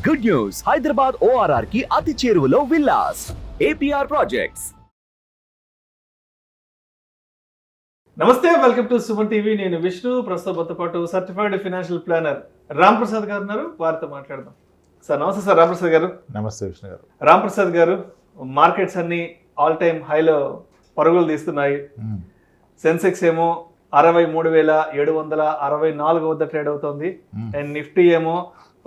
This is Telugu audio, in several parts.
గుడ్ న్యూస్, హైదరాబాద్ ORR కి అతి చేరువలో విల్లాస్ APR ప్రాజెక్ట్స్. నమస్తే, వెల్కమ్ టు సుమన్ టీవీ. నేను విష్ణు. ప్రస్తుతంతో పాటు certified financial planner Ram Prasad గారు ఉన్నారు. వారితో మాట్లాడదాం. సార్ నమస్తే. సార్ రామ్ ప్రసాద్ గారు. నమస్తే విష్ణు గారు. రామ్ ప్రసాద్ గారు, మార్కెట్స్ అన్ని ఆల్ టైమ్ హైలో పరుగులు తీస్తున్నాయి. సెన్సెక్స్ ఏమో 63,764 వద్ద ట్రేడ్ అవుతుంది. అండ్ నిఫ్టీ ఏమో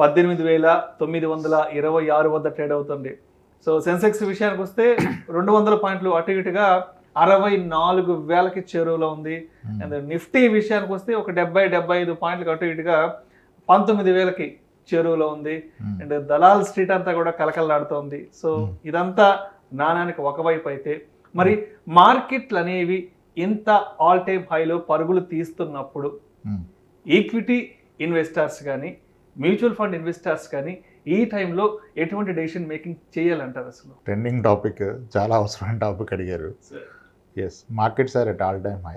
18,926 వద్ద ట్రేడ్ అవుతుంది. సో సెన్సెక్స్ విషయానికి వస్తే 200 పాయింట్లు అటు ఇటుగా 64,000కి చేరువలో ఉంది. అండ్ నిఫ్టీ విషయానికి వస్తే ఒక 70-75 పాయింట్లకు అటు ఇటుగా 19,000కి చేరువలో ఉంది. అండ్ దలాల్ స్ట్రీట్ అంతా కూడా కలకలలాడుతోంది. సో ఇదంతా నాణానికి ఒకవైపు అయితే, మరి మార్కెట్లు అనేవి ఇంత ఆల్ టైమ్ హైలో పరుగులు తీస్తున్నప్పుడు ఈక్విటీ ఇన్వెస్టర్స్ కానీ మ్యూచువల్ ఫండ్ ఇన్వెస్టర్స్ కానీ ఈ టైంలో ఎటువంటి డెసిషన్ మేకింగ్ చేయాలంటారు? అసలు ట్రెండింగ్ టాపిక్, చాలా అవసరమైన టాపిక్ అడిగారు. Yes, markets are at all time high.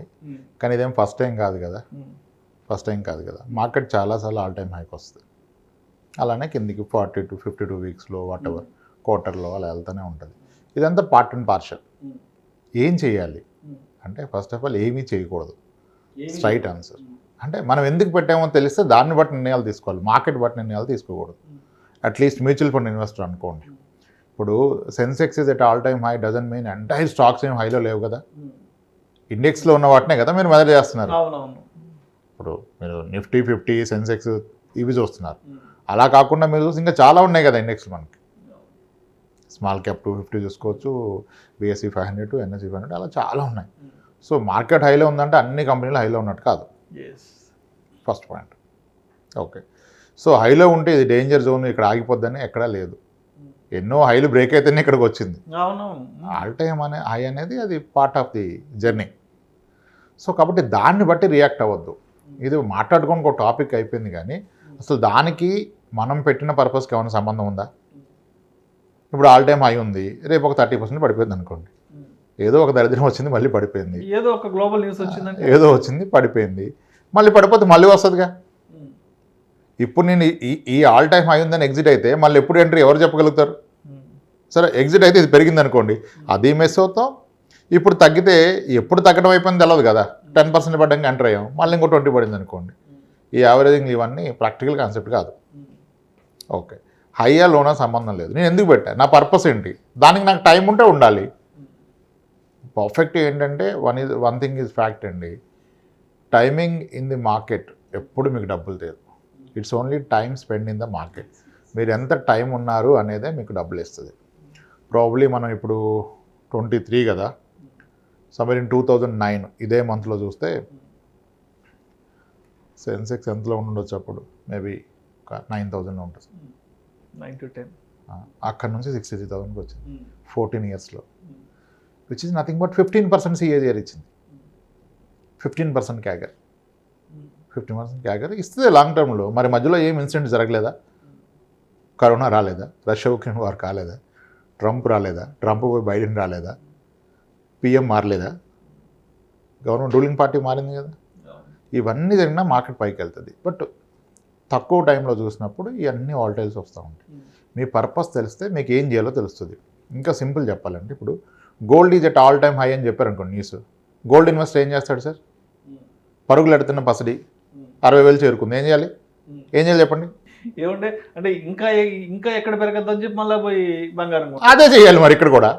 కానీ ఇదేం ఫస్ట్ టైం కాదు కదా. మార్కెట్ చాలాసార్లు ఆల్ టైమ్ హైకి వస్తుంది. అలానే కిందికి 40 to 52 వీక్స్లో వాట్ ఎవర్ క్వార్టర్లో అలా వెళ్తూనే ఉంటుంది. ఇదంతా పార్ట్ అండ్ పార్షల్. ఏం చేయాలి అంటే, ఫస్ట్ ఆఫ్ ఆల్ ఏమీ చేయకూడదు. Straight answer. అంటే మనం ఎందుకు పెట్టామో తెలిస్తే దాన్ని బట్టి నిర్ణయాలు తీసుకోవాలి, మార్కెట్ బట్టి నిర్ణయాలు తీసుకోకూడదు. అట్లీస్ట్ మ్యూచువల్ ఫండ్ ఇన్వెస్టర్ అనుకోండి. ఇప్పుడు Sensex is at all time high doesn't mean entire stocks ఏం హైలో లేవు కదా. ఇండెక్స్లో ఉన్న వాటినే కదా మీరు మెజర్ చేస్తున్నారు. ఇప్పుడు మీరు నిఫ్టీ 50, సెన్సెక్స్ ఇవి చూస్తున్నారు. అలా కాకుండా మీరు చూసి ఇంకా చాలా ఉన్నాయి కదా ఇండెక్స్లు. మనకి స్మాల్ క్యాప్ 250 చూసుకోవచ్చు, BSE 500, NSE 500, అలా చాలా ఉన్నాయి. సో మార్కెట్ హైలో ఉందంటే అన్ని కంపెనీలు హైలో ఉన్నట్టు కాదు. First point. ఓకే, సో హైలో ఉంటే ఇది డేంజర్ జోన్, ఇక్కడ ఆగిపోద్దని ఎక్కడా లేదు. ఎన్నో హైలు బ్రేక్ అయితేనే ఇక్కడికి వచ్చింది. ఆల్ టైమ్ అనే హై అనేది అది part of the journey. So కాబట్టి దాన్ని బట్టి రియాక్ట్ అవ్వద్దు. ఇది మాట్లాడుకోని ఒక టాపిక్ అయిపోయింది, కానీ అసలు దానికి మనం పెట్టిన పర్పస్కి ఏమైనా సంబంధం ఉందా? ఇప్పుడు ఆల్ టైమ్ హై ఉంది, రేపు ఒక 30% పడిపోయింది అనుకోండి. ఏదో ఒక దరిద్రం వచ్చింది, మళ్ళీ పడిపోయింది. ఏదో ఒక గ్లోబల్ న్యూస్ వచ్చింది, ఏదో వచ్చింది, పడిపోయింది. మళ్ళీ పడిపోతే మళ్ళీ వస్తుందిగా. ఇప్పుడు నేను ఈ ఆల్ టైమ్ హై ఉందని ఎగ్జిట్ అయితే మళ్ళీ ఎప్పుడు ఎంట్రీ ఎవరు చెప్పగలుగుతారు? సరే, ఎగ్జిట్ అయితే ఇది పెరిగింది అనుకోండి, అది మిస్ అవుతాం. ఇప్పుడు తగ్గితే ఎప్పుడు తగ్గడం అయిపోయింది తెలియదు కదా. 10% పడ్డాక ఎంటర్ అయ్యాం, మళ్ళీ ఇంకో 20 పడింది అనుకోండి. ఈ యావరేజింగ్ ఇవన్నీ ప్రాక్టికల్ కాన్సెప్ట్ కాదు. ఓకే, హైయా లోనా సంబంధం లేదు. నేను ఎందుకు పెట్టా, నా పర్పస్ ఏంటి, దానికి నాకు టైం ఉంటే ఉండాలి. పర్ఫెక్ట్ ఏంటంటే వన్ థింగ్ ఈజ్ ఫ్యాక్ట్ అండి. టైమింగ్ ఇన్ ది మార్కెట్ ఎప్పుడు మీకు డబ్బులు తీరు. It's only time spend in the market. మీరు ఎంత టైం ఉన్నారు అనేదే మీకు డబ్బులు ఇస్తుంది. ప్రాబ్లీ మనం ఇప్పుడు 23 కదా, సమ్వేర్ ఇన్ 2009 ఇదే మంత్లో చూస్తే సెన్సెక్స్ ఎంతలో ఉండొచ్చు అప్పుడు? మేబీ 9,000లో ఉంటుంది. 9 to 10. అక్కడ నుంచి 63,000కి వచ్చింది 14 ఇయర్స్లో, which is nothing but 15% CAGR ఇచ్చింది. 15% క్యాగర్, 15% క్యాగర్ ఇస్తుంది లాంగ్ టర్మ్లో. మరి మధ్యలో ఏం ఇన్సిడెంట్ జరగలేదా? కరోనా రాలేదా? రష్యా ఉక్రెయిన్ వార్ కాలేదా? ట్రంప్ రాలేదా? ట్రంప్ పోయి బైడెన్ రాలేదా? PM మారలేదా? గవర్నమెంట్ రూలింగ్ పార్టీ మారింది కదా. ఇవన్నీ జరిగినా మార్కెట్ పైకి వెళ్తుంది. బట్ తక్కువ టైంలో చూసినప్పుడు ఇవన్నీ వాల్టైల్స్ వస్తూ ఉంటాయి. మీ పర్పస్ తెలిస్తే మీకు ఏం చేయాలో తెలుస్తుంది. ఇంకా సింపుల్ చెప్పాలంటే, ఇప్పుడు gold is at all time high అని చెప్పారు అనుకోండి న్యూస్. గోల్డ్ ఇన్వెస్టర్ ఏం చేస్తాడు సార్? పరుగులు ఎడుతున్న పసడి 60,000 చేరుకుంది, ఏం చేయాలి చెప్పండి? ఏమంటే అంటే ఇంకా ఎక్కడ పెరగద్దని చెప్పి మళ్ళీ పోయి బంగారం అదే చేయాలి. మరి ఇక్కడ కూడా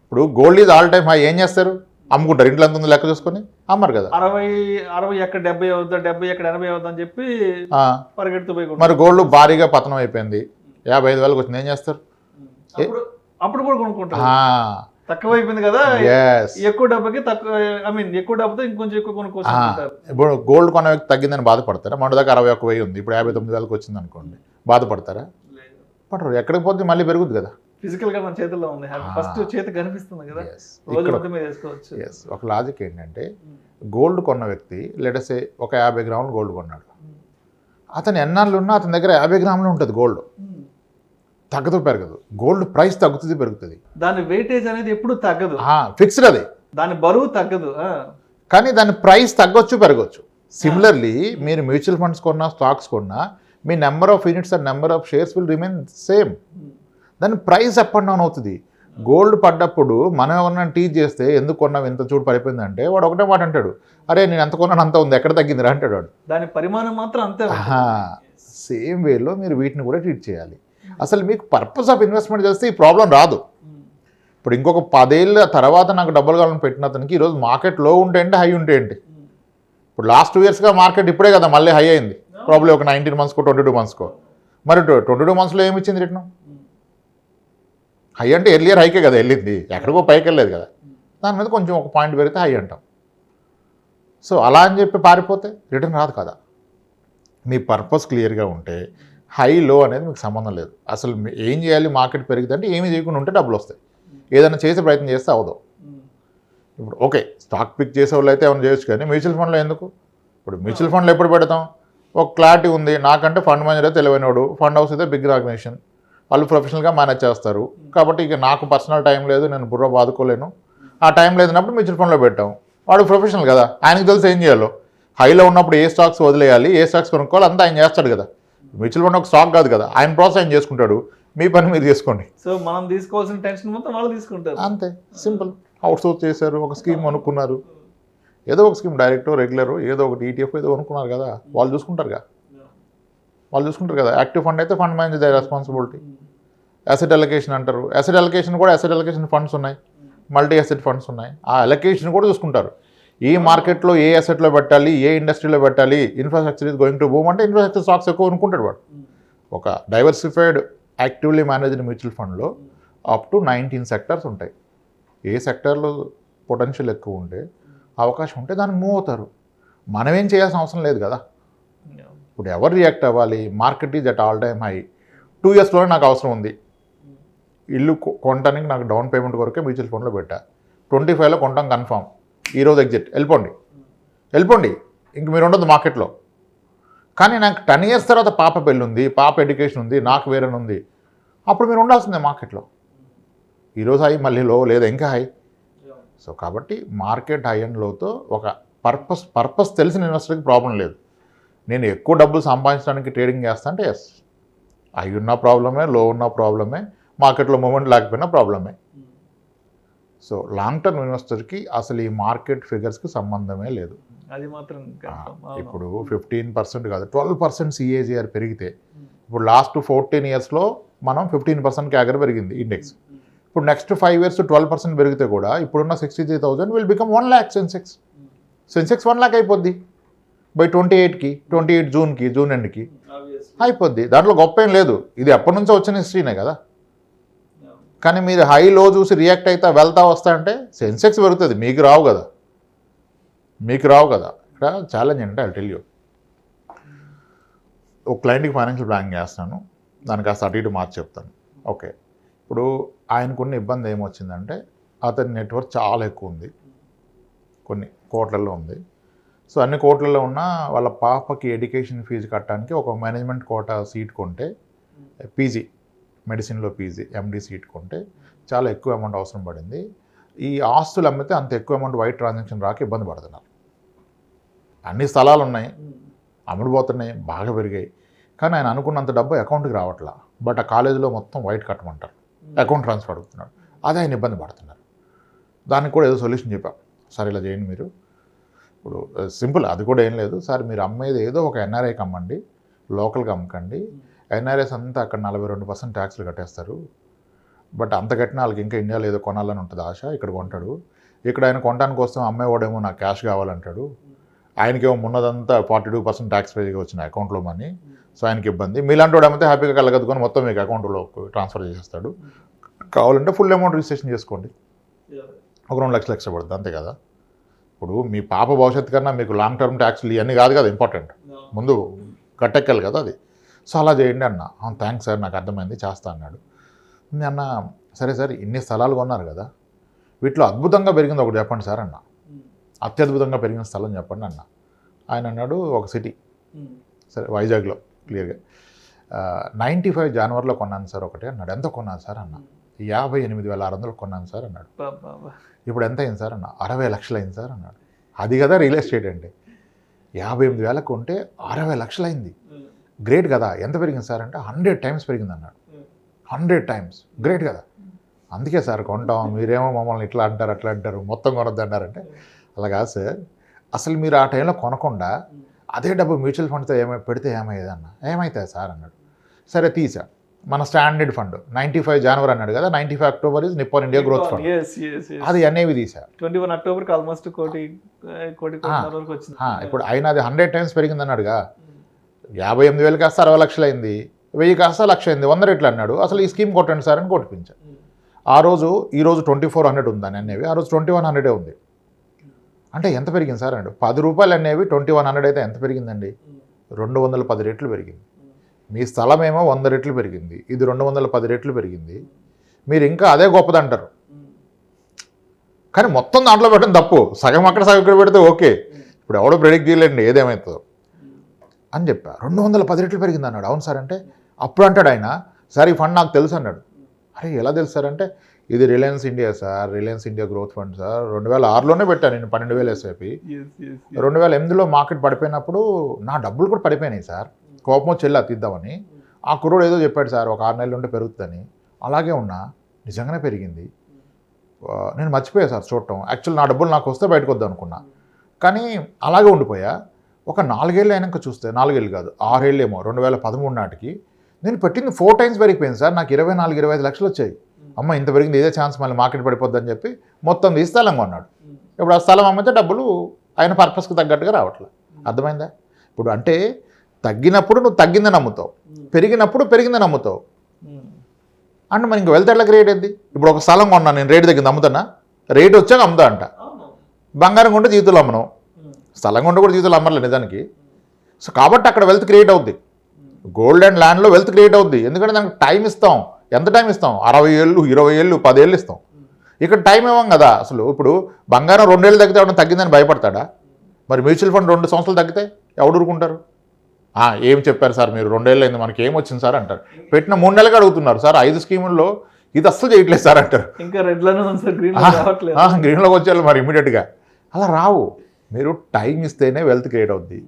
ఇప్పుడు gold is all time high, ఏం చేస్తారు? అమ్ముకుంటారు. ఇంట్లో ఎంత ఉంది లెక్క చూసుకొని అమ్మరు కదా. 60 ఎక్కడ 70 అవుద్దా, 70 ఎక్కడ 80 అవుద్దా అని చెప్పి పరిగెడుతూ పోయి. మరి గోల్డ్ భారీగా పతనం అయిపోయింది, 55,000కి వచ్చింది, ఏం చేస్తారు? అప్పుడు కూడా కొనుక్కుంటారు. తక్కువ అయిపోయింది కదా, ఎక్కువ డబ్బుకి తక్కువ, ఎక్కువ డబ్బుతో ఇంకొంచెం ఎక్కువ కొనుక్కోవచ్చు. ఇప్పుడు గోల్డ్ కొన్న వ్యక్తి తగ్గిందని బాధపడతారా? మన దాకా 61,000 ఉంది, ఇప్పుడు 59,000కి వచ్చింది అనుకోండి, బాధపడతారా? పడరు. ఎక్కడికి పోతే మళ్ళీ పెరుగుద్ది కదా. ఫిజికల్ గా మన చేతుల్లో ఉంది, ఫస్ట్ చేతి కనిపిస్తుంది కదా. ఒక లాజిక్ ఏంటంటే, గోల్డ్ కొన్న వ్యక్తి లెటసే ఒక 50 గ్రాములు గోల్డ్ కొన్నాడు. అతను ఎన్నాళ్ళు ఉన్నా అతని దగ్గర 50 గ్రాములు ఉంటుంది గోల్డ్. తగ్గదు, పెరగదు. గోల్డ్ ప్రైస్ తగ్గుతుంది, పెరుగుతుంది. దాని వెయిటేజ్ అనేది ఎప్పుడు తగ్గదు, ఫిక్స్డ్. అది దాని బరువు తగ్గదు, కానీ దాని ప్రైస్ తగ్గొచ్చు, పెరగచ్చు. సిమిలర్లీ మీరు మ్యూచువల్ ఫండ్స్ కొన్నా, స్టాక్స్ కొన్నా, మీ number of units and number of shares will remain same. దాని ప్రైస్ అప్ అండ్ డౌన్ అవుతుంది. గోల్డ్ పడ్డప్పుడు మనం ఎవరన్నా టీచ్ చేస్తే ఎందుకు కొన్నావు ఇంత చూడు పడిపోయిందంటే వాడు ఒకటే మాట అంటాడు, అరే నేను ఎంత కొన్నాను అంత ఉంది, ఎక్కడ తగ్గిందిరా అంటాడు వాడు. దాని పరిమాణం మాత్రం అంతే. సేమ్ వేలో మీరు వీటిని కూడా ట్రీట్ చేయాలి. అసలు మీకు పర్పస్ ఆఫ్ ఇన్వెస్ట్మెంట్ చేస్తే ఈ ప్రాబ్లం రాదు. ఇప్పుడు ఇంకొక 10 ఏళ్ళ తర్వాత నాకు డబ్బులు కావాలని పెట్టిన అతనికి ఈరోజు మార్కెట్ లో ఉంటే ఏంటి, హై ఉంటే ఏంటి? ఇప్పుడు లాస్ట్ 2 yearsగా మార్కెట్ ఇప్పుడే కదా మళ్ళీ హై అయింది, ప్రాబ్లీ ఒక 19 monthsకో 22 monthsకో. మరి 22 monthsలో ఏమి ఇచ్చింది రిటర్న్? హై అంటే ఎర్లియర్ హైకే కదా వెళ్ళింది, ఎక్కడికో పైకి వెళ్ళలేదు కదా. దాని మీద కొంచెం ఒక పాయింట్ పెరిగితే హై అంటాం. సో అలా అని చెప్పి పారిపోతే రిటర్న్ రాదు కదా. మీ పర్పస్ క్లియర్గా ఉంటే హై లో అనేది మీకు సంబంధం లేదు. అసలు ఏం చేయాలి, మార్కెట్ పెరిగితే అంటే ఏమి చేయకుండా ఉంటే డబ్బులు వస్తాయి. ఏదైనా చేసే ప్రయత్నం చేస్తే అవదు. ఇప్పుడు ఓకే స్టాక్ పిక్ చేసే వాళ్ళు అయితే ఏమైనా చేయొచ్చు, కానీ మ్యూచువల్ ఫండ్లో ఎందుకు? ఇప్పుడు మ్యూచువల్ ఫండ్లో ఎప్పుడు పెడతాం? ఒక క్లారిటీ ఉంది, నాకంటే ఫండ్ మేనేజర్ తెలివైనవాడు, ఫండ్ హౌస్ అయితే బిగ్ ఆర్గనైజేషన్, వాళ్ళు ప్రొఫెషనల్గా మేనేజ్ చేస్తారు. కాబట్టి ఇక నాకు పర్సనల్ టైం లేదు, నేను బుర్ర బాదుకోలేను, ఆ టైం లేదన్నప్పుడు మ్యూచువల్ ఫండ్లో పెట్టాం. వాడు ప్రొఫెషనల్ కదా, ఆయనకు తెలిసి ఏం చేయాలో. హైలో ఉన్నప్పుడు ఏ స్టాక్స్ వదిలేయాలి, ఏ స్టాక్స్ కొనుక్కోవాలి అంతా ఆయన చేస్తాడు కదా. మ్యూచువల్ ఫండ్ ఒక స్టాక్ కాదు కదా, ఆయన ప్రాసెస్ ఆయన చేసుకుంటాడు, మీ పని మీరు చేసుకోండి. సో మనం తీసుకోవాల్సిన టెన్షన్ మొత్తం వాళ్ళు తీసుకుంటారు. అంతే సింపుల్. అవుట్ సోర్స్ చేశారు, ఒక స్కీమ్ అనుకున్నారు, ఏదో ఒక స్కీమ్ డైరెక్టో రెగ్యులర్ ఏదో ఒకటి ETF ఏదో అనుకున్నారు కదా, వాళ్ళు చూసుకుంటారు కదా. యాక్టివ్ ఫండ్ అయితే fund manager responsibility. Asset allocation అంటారు, అసెట్ అలొకేషన్ కూడా అసెట్ అలొకేషన్ ఫండ్స్ ఉన్నాయి, మల్టీ అసెట్ ఫండ్స్ ఉన్నాయి, ఆ అలొకేషన్ కూడా చూసుకుంటారు. ఈ మార్కెట్లో ఏ అసెట్లో పెట్టాలి, ఏ ఇండస్ట్రీలో పెట్టాలి, infrastructure is going to boom అంటే ఇన్ఫ్రాస్ట్రక్చర్ స్టాక్స్ ఎక్కువ అనుకుంటాడు వాడు. ఒక డైవర్సిఫైడ్ యాక్టివ్లీ మేనేజ్డ్ మ్యూచువల్ ఫండ్లో అప్ టు 19 సెక్టర్స్ ఉంటాయి. ఏ సెక్టర్లో పొటెన్షియల్ ఎక్కువ ఉంటే అవకాశం ఉంటే దానికి మూవ్ అవుతారు. మనం ఏం చేయాల్సిన అవసరం లేదు కదా. ఇప్పుడు ఎవరు రియాక్ట్ అవ్వాలి? Market is at all time high, 2 yearsలోనే నాకు అవసరం ఉంది, ఇల్లు కొనడానికి నాకు డౌన్ పేమెంట్ వరకే మ్యూచువల్ ఫండ్లో పెట్టా, 25లో కొంటాం కన్ఫామ్, ఈరోజు ఎగ్జిట్, వెళ్ళిపోండి, ఇంక మీరు ఉండదు మార్కెట్లో. కానీ నాకు 10 years తర్వాత పాప పెళ్ళి ఉంది, పాప ఎడ్యుకేషన్ ఉంది, నాకు వేరే ఉంది, అప్పుడు మీరు ఉండాల్సిందే మార్కెట్లో. ఈరోజు హై మళ్ళీ లో లేదా ఇంకా హై. సో కాబట్టి మార్కెట్ హై అండ్ లోతో ఒక పర్పస్ తెలిసిన ఇన్వెస్టర్కి ప్రాబ్లం లేదు. నేను ఎక్కువ డబ్బులు సంపాదించడానికి ట్రేడింగ్ చేస్తా అంటే ఎస్, హై ఉన్న ప్రాబ్లమే, లో ఉన్న ప్రాబ్లమే, మార్కెట్లో మూమెంట్ లేకపోయినా ప్రాబ్లమే. సో లాంగ్ టర్మ్ ఇన్వెస్టర్కి అసలు ఈ మార్కెట్ ఫిగర్స్కి సంబంధమే లేదు. అది మాత్రం ఇప్పుడు 15% కాదు 12% CAGR పెరిగితే, ఇప్పుడు లాస్ట్ 14 yearsలో మనం 15% క్యాగర్ పెరిగింది ఇండెక్స్. ఇప్పుడు నెక్స్ట్ 5 years 12% పెరిగితే కూడా ఇప్పుడున్న 63,000 will become 1 lakh Sensex 1 lakh అయిపోద్ది బై 28 జూన్ ఎండ్కి అయిపోద్ది. దాంట్లో గొప్ప ఏం లేదు, ఇది ఎప్పటి నుంచో వచ్చిన హిస్టరీనే కదా. కానీ మీరు హై లో చూసి రియాక్ట్ అయితే వెళ్తా వస్తా అంటే సెన్సెక్స్ పెరుగుతుంది, మీకు రావు కదా. ఇక్కడ ఛాలెంజ్ అంటే ఐ టెల్ యూ, ఒక క్లయింట్కి ఫైనాన్షియల్ ప్లానింగ్ చేస్తాను, దానికి కాస్త అటు ఇటు మార్చి చెప్తాను. ఓకే, ఇప్పుడు ఆయనకున్న ఇబ్బంది ఏమొచ్చిందంటే అతని నెట్వర్క్ చాలా ఎక్కువ ఉంది, కొన్ని కోట్లలో ఉంది. సో అన్ని కోట్లలో ఉన్న వాళ్ళ పాపకి ఎడ్యుకేషన్ ఫీజు కట్టడానికి ఒక మేనేజ్మెంట్ కోటా సీట్ కొంటే, పీజీ మెడిసిన్లో పీజీ MD సీట్ కొంటే చాలా ఎక్కువ అమౌంట్ అవసరం పడింది. ఈ ఆస్తులు అమ్మితే అంత ఎక్కువ అమౌంట్ వైట్ ట్రాన్సాక్షన్ రాక ఇబ్బంది పడుతున్నారు. అన్ని స్థలాలు ఉన్నాయి, అమ్ముడుపోతున్నాయి, బాగా పెరిగాయి, కానీ ఆయన అనుకున్నంత డబ్బు అకౌంట్కి రావట్లా. బట్ ఆ కాలేజీలో మొత్తం వైట్ కట్టమంటారు, అకౌంట్ ట్రాన్స్ఫర్ అడుగుతున్నాడు, అదే ఆయన ఇబ్బంది పడుతున్నారు. దానికి కూడా ఏదో సొల్యూషన్ చెప్పాం, సార్ ఇలా చేయండి మీరు. ఇప్పుడు సింపుల్, అది కూడా ఏం లేదు సార్, మీరు అమ్మేది ఏదో ఒక NRIకి అమ్మండి, లోకల్గా అమ్మకండి. NRIs అంతా అక్కడ 42% ట్యాక్స్లు కట్టేస్తారు, బట్ అంత కట్టిన వాళ్ళకి ఇంకా ఇండియాలో ఏదో కొనాలని ఉంటుంది ఆశ, ఇక్కడ కొంటాడు. ఇక్కడ ఆయన కొనడానికి వస్తాం, అమ్మేవాడేమో నాకు క్యాష్ కావాలంటాడు, ఆయనకేమో ఉన్నదంతా 42% ట్యాక్స్ పేగా వచ్చిన అకౌంట్లో మనీ. సో ఆయనకి ఇబ్బంది. మీలాంటి వాడు అమ్మితే హ్యాపీగా కలగదుకొని మొత్తం మీకు అకౌంట్లో ట్రాన్స్ఫర్ చేసేస్తాడు. కావాలంటే ఫుల్ అమౌంట్ రిజిస్ట్రేషన్ చేసుకోండి, ఒక 2 లక్షలు ఎక్స్ట్రా పడుతుంది, అంతే కదా. ఇప్పుడు మీ పాప భవిష్యత్తు కన్నా మీకు లాంగ్ టర్మ్ ట్యాక్స్లు ఇవన్నీ కాదు కదా ఇంపార్టెంట్, ముందు కట్టెక్కాలి కదా అది. సో అలా చేయండి అన్న. థ్యాంక్స్ సార్, నాకు అర్థమైంది, చేస్తా అన్నాడు. అన్న సరే సార్, ఇన్ని స్థలాలు కొన్నారు కదా, వీటిలో అద్భుతంగా పెరిగింది ఒకటి చెప్పండి సార్ అన్న, అత్యద్భుతంగా పెరిగిన స్థలం చెప్పండి అన్న. ఆయన అన్నాడు ఒక సిటీ, సరే వైజాగ్లో క్లియర్గా 95 జనవరిలో కొన్నాను సార్ ఒకటి అన్నాడు. ఎంత కొన్నాను సార్ అన్న? 58,600 కొన్నాను సార్ అన్నాడు. ఇప్పుడు ఎంత అయింది సార్ అన్న? 60 లక్షలు అయింది సార్ అన్నాడు. అది కదా రియల్ ఎస్టేట్ అంటే, 58,000 కొంటే 60 లక్షలు అయింది. గ్రేట్ కదా, ఎంత పెరిగింది సార్ అంటే 100 times పెరిగింది అన్నాడు. 100 times, గ్రేట్ కదా, అందుకే సార్ కొంటాం, మీరేమో మమ్మల్ని ఇట్లా అంటారు అట్లా అంటారు మొత్తం కొనొద్దు అన్నారంటే, అలా కాదు సార్, అసలు మీరు ఆ టైంలో కొనకుండా అదే డబ్బు మ్యూచువల్ ఫండ్తో పెడితే ఏమయ్యేది అన్న. ఏమవుతుంది సార్ అన్నాడు. సరే తీసా, మన స్టాండర్డ్ ఫండ్ 95 January అన్నాడు కదా, 95 October is Nippon India growth fund, అది అనేవి తీసా. 21 Octoberకి ఆల్మోస్ట్ కోటి వరకు వచ్చింది. ఇప్పుడు అయినా అది 100 times పెరిగింది అన్నాడుగా, 58,000 కాస్త 60 లక్షలు అయింది, 1000 కాస్త 1,00,000 అయింది, 100 రెట్లు అన్నాడు. అసలు ఈ స్కీమ్ కొట్టండి సార్ అని కొట్టించా. ఈ రోజు 2,400 ఉందని అనేవి, ఆ రోజు 2,100 ఉంది. అంటే ఎంత పెరిగింది సార్ అన్నాడు. 10 రూపాయలు అనేవి 2,100 అయితే ఎంత పెరిగిందండి? 210 రెట్లు పెరిగింది. మీ స్థలం ఏమో 100 రెట్లు పెరిగింది, ఇది 210 రెట్లు పెరిగింది. మీరు ఇంకా అదే గొప్పదంటారు, కానీ మొత్తం దాంట్లో పెట్టడం తప్పు. సగం అక్కడ సగం ఇక్కడ పెడితే ఓకే, ఇప్పుడు ఎవడో ప్రెడిక్ట్ చేయలేండి ఏదేమవుతుందో అని చెప్పా. 210 రెట్లు పెరిగింది అన్నాడు. అవును సార్ అంటే, అప్పుడు అంటాడు ఆయన, సార్ ఈ ఫండ్ నాకు తెలుసు అన్నాడు. అరే ఎలా తెలుసు సార్ అంటే, ఇది Reliance India sir, Reliance India growth fund sir, 2006లోనే పెట్టాను నేను 12,000 ఎస్ఐపి. 2008లో మార్కెట్ పడిపోయినప్పుడు నా డబ్బులు కూడా పడిపోయినాయి సార్, కోపం వచ్చి వెళ్ళి తీద్దామని. ఆ కుర్రోడు ఏదో చెప్పాడు సార్, ఒక 6 నెలలు ఉంటే పెరుగుతుందని. అలాగే ఉన్నా, నిజంగానే పెరిగింది. నేను మర్చిపోయా సార్ చూడటం. యాక్చువల్ నా డబ్బులు నాకు వస్తే బయటకు వద్దాం అనుకున్నా, కానీ అలాగే ఉండిపోయా. ఒక 4 ఏళ్ళు అయినాక చూస్తే, 4 ఏళ్ళు కాదు 6 ఏళ్ళు ఏమో, 2013 నాటికి నేను పెట్టింది 4 times పెరిగిపోయింది సార్. నాకు 24-25 లక్షలు వచ్చాయి. అమ్మ ఇంత పెరిగింది, ఇదే ఛాన్స్ మళ్ళీ మార్కెట్ పడిపోద్దని చెప్పి మొత్తం తీసి స్థలం కొన్నాడు. ఇప్పుడు ఆ స్థలం అమ్మితే డబ్బులు ఆయన పర్పస్కి తగ్గట్టుగా రావట్లేదు. అర్థమైందా? ఇప్పుడు అంటే తగ్గినప్పుడు నువ్వు తగ్గిందని నమ్ముతావు, పెరిగినప్పుడు పెరిగిందని నమ్ముతావు. అంటే మరి ఇంక వెళ్తే ఎట్లా క్రియేట్ అయింది? ఇప్పుడు ఒక స్థలం కొన్నా నేను, రేటు తగ్గింది అమ్ముతున్నా, రేటు వచ్చాక అమ్ముతా అంట. బంగారం కొంటే జీవితంలో అమ్మను, స్థలం కొంటే కూడా జీవితంలో అమ్మర్లేదు నిజానికి. సో కాబట్టి అక్కడ వెల్త్ క్రియేట్ అవుద్ది. గోల్డ్ అండ్ ల్యాండ్లో వెల్త్ క్రియేట్ అవుద్ది, ఎందుకంటే దానికి టైం ఇస్తాం. ఎంత టైం ఇస్తాం? 60 ఏళ్ళు, 20 ఏళ్ళు, 10 ఏళ్ళు ఇస్తాం. ఇక్కడ టైం ఇవ్వం కదా. అసలు ఇప్పుడు బంగారం 2 ఏళ్ళు తగ్గితే ఎవరైనా తగ్గిందని భయపడతాడా? మరి మ్యూచువల్ ఫండ్ 2 సంవత్సరాలు తగ్గితే ఎవడు ఊరుకుంటారు? ఏం చెప్పారు సార్ మీరు, 2 ఏళ్ళు అయింది మనకి ఏం వచ్చింది సార్ అంటారు. పెట్టిన 3 నెలలుగా అడుగుతున్నారు సార్, 5 స్కీముల్లో ఇది అస్సలు చేయట్లేదు సార్ అంటారు. ఇంకా గ్రీన్లోకి వచ్చేయాలి మరి ఇమీడియట్గా. అలా రావు. మీరు టైం ఇస్తేనే వెల్త్ క్రియేట్ అవుద్ది.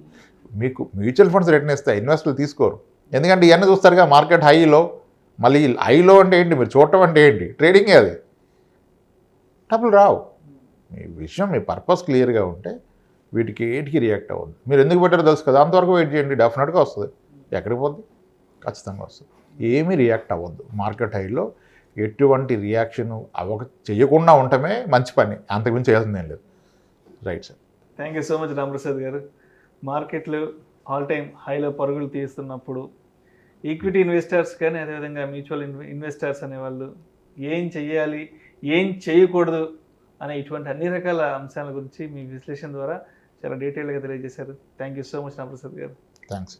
మీకు మ్యూచువల్ ఫండ్స్ రిటర్న్ ఇస్తే ఇన్వెస్టర్లు తీసుకోరు, ఎందుకంటే ఇవన్నీ చూస్తారుగా మార్కెట్ హైలో. మళ్ళీ హైలో అంటే ఏంటి, మీరు చూడటం అంటే ఏంటి, ట్రేడింగే అది. డబ్బులు రావు. మీ విషయం, మీ పర్పస్ క్లియర్గా ఉంటే వీటికి ఏటికి రియాక్ట్ అవ్వద్దు. మీరు ఎందుకు పెట్టారో తెలుసు కదా, అంతవరకు వెయిట్ చేయండి, డెఫినెట్గా వస్తుంది. ఎక్కడికి పోద్ది? ఖచ్చితంగా వస్తుంది. ఏమీ రియాక్ట్ అవ్వద్దు. మార్కెట్ హైలో ఎటువంటి రియాక్షన్ చేయకుండా ఉండటమే మంచి పని, అంతకుమించి చేయాల్సింది ఏం లేదు. Right sir. Thank you so much Ramprasad గారు. మార్కెట్లు ఆల్ టైమ్ హైలో పరుగులు తీస్తున్నప్పుడు ఈక్విటీ ఇన్వెస్టర్స్ కానీ, అదేవిధంగా మ్యూచువల్ ఇన్వెస్టర్స్ అనేవాళ్ళు ఏం చెయ్యాలి, ఏం చేయకూడదు అనే ఇటువంటి అన్ని రకాల అంశాల గురించి మీ విశ్లేషణ ద్వారా చాలా డీటెయిల్గా తెలియజేశారు. Thank you so much Ramprasad గారు. థ్యాంక్స్.